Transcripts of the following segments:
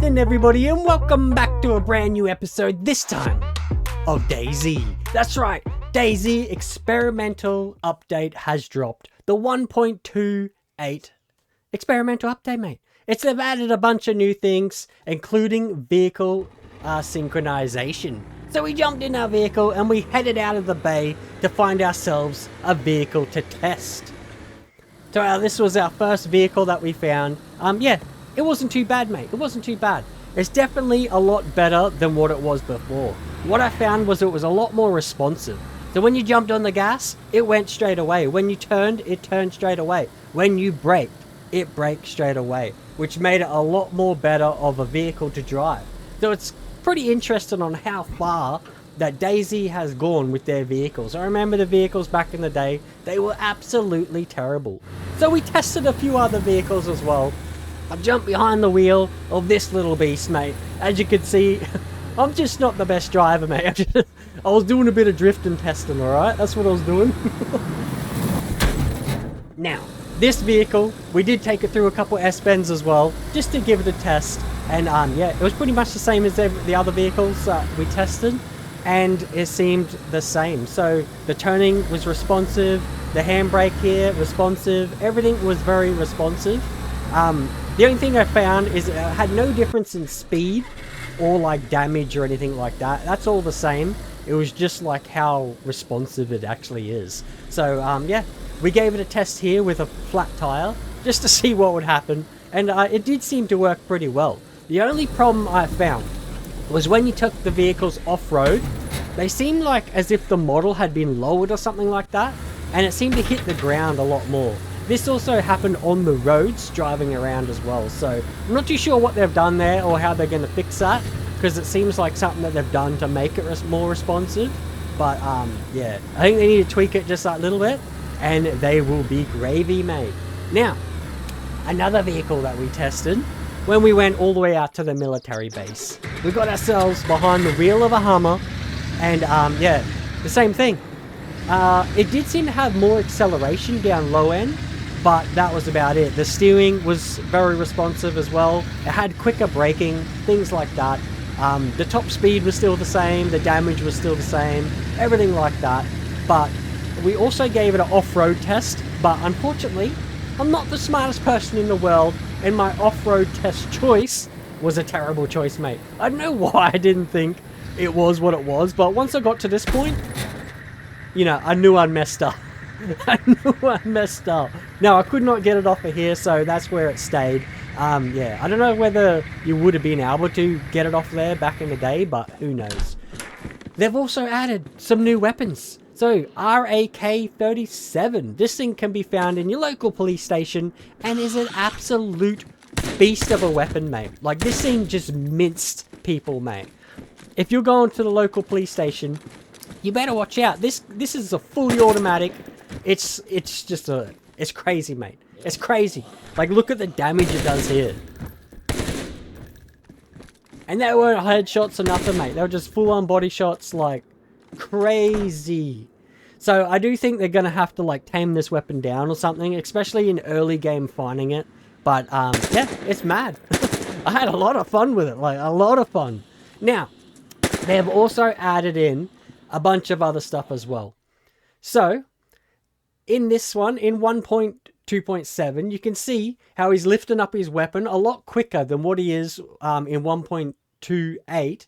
evening, everybody, and welcome back to a brand new episode, this time, of DayZ. That's right, DayZ Experimental update has dropped. The 1.28 experimental update, mate. They've added a bunch of new things, including vehicle synchronization. So we jumped in our vehicle and we headed out of the bay to find ourselves a vehicle to test. So this was our first vehicle that we found. Yeah, it wasn't too bad, mate. It wasn't too bad. It's definitely a lot better than what it was before. What I found was it was a lot more responsive. So when you jumped on the gas, it went straight away. When you turned, it turned straight away. When you braked, it braked straight away, which made it a lot more better of a vehicle to drive. So it's pretty interesting on how far that DayZ has gone with their vehicles. I remember the vehicles back in the day, they were absolutely terrible. So we tested a few other vehicles as well. I jumped behind the wheel of this little beast, mate. As you can see, I'm just not the best driver, mate. I was doing a bit of drifting testing, alright? That's what I was doing. Now, this vehicle, we did take it through a couple S-bends as well, just to give it a test. And yeah, it was pretty much the same as the other vehicles that we tested. And it seemed the same. So the turning was responsive, the handbrake here, responsive. Everything was very responsive. The only thing I found is it had no difference in speed or like damage or anything like that. That's all the same. It was just like how responsive it actually is. So yeah, we gave it a test here with a flat tire just to see what would happen. And it did seem to work pretty well. The only problem I found was when you took the vehicles off-road, they seemed like as if the model had been lowered or something like that, and it seemed to hit the ground a lot more. This also happened on the roads driving around as well, so I'm not too sure what they've done there or how they're going to fix that, because it seems like something that they've done to make it more responsive. But yeah, I think they need to tweak it just that little bit, and they will be gravy, mate. Now, another vehicle that we tested when we went all the way out to the military base. We got ourselves behind the wheel of a Hummer, and yeah, the same thing. It did seem to have more acceleration down low end, but that was about it. The steering was very responsive as well. It had quicker braking, things like that. The top speed was still the same, the damage was still the same, everything like that. But we also gave it an off-road test, but unfortunately, I'm not the smartest person in the world, and my off-road test choice was a terrible choice, mate. I don't know why I didn't think it was what it was, but once I got to this point, you know, I knew I'd messed up. I knew I messed up. Now, I could not get it off of here, so that's where it stayed. Yeah, I don't know whether you would have been able to get it off there back in the day, but who knows. They've also added some new weapons. So, RAK-37. This thing can be found in your local police station and is an absolute beast of a weapon, mate. Like, this thing just minced people, mate. If you're going to the local police station, you better watch out. This is a fully automatic. It's crazy, mate. It's crazy. Like, look at the damage it does here. And they weren't headshots or nothing, mate. They were just full-on body shots, like, crazy. So I do think they're going to have to, like, tame this weapon down or something, especially in early game finding it. But, yeah, it's mad. I had a lot of fun with it, like, a lot of fun. Now, they have also added in a bunch of other stuff as well. So, in this one, in 1.2.7, you can see how he's lifting up his weapon a lot quicker than what he is in 1.28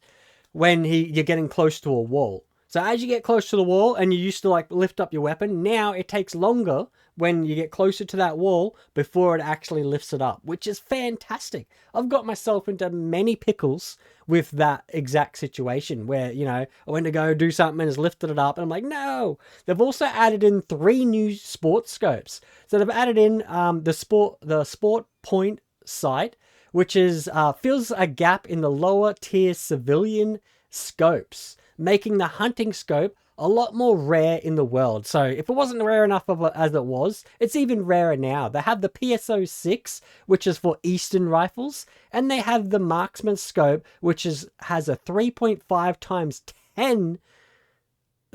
when you're getting close to a wall. So as you get close to the wall and you used to like lift up your weapon, now it takes longer when you get closer to that wall before it actually lifts it up, which is fantastic. I've got myself into many pickles with that exact situation where, you know, I went to go do something and it's lifted it up and I'm like, no. They've also added in 3 new sport scopes. So they've added in the Sportpoint Sight, which is fills a gap in the lower tier civilian scopes, making the hunting scope a lot more rare in the world. So if it wasn't rare enough as it was, it's even rarer now. They have the PSO-6, which is for Eastern rifles, and they have the Marksman Scope, which has a 3.5 times 10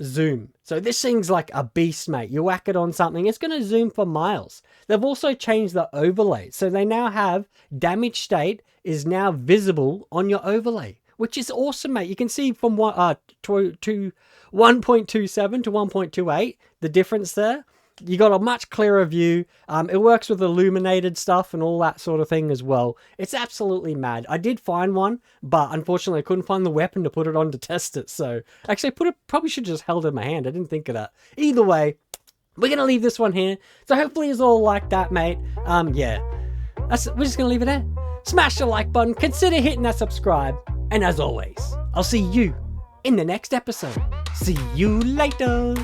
zoom. So this thing's like a beast, mate. You whack it on something, it's going to zoom for miles. They've also changed the overlay. So they now have damage state is now visible on your overlay, which is awesome, mate. You can see from 1.27 to 1.28, the difference there. You got a much clearer view. It works with illuminated stuff and all that sort of thing as well. It's absolutely mad. I did find one, but unfortunately I couldn't find the weapon to put it on to test it. So actually probably should have just held it in my hand. I didn't think of that. Either way, we're going to leave this one here. So hopefully it's all like that, mate. Yeah, we're just going to leave it there. Smash the like button. Consider hitting that subscribe. And as always, I'll see you in the next episode. See you later.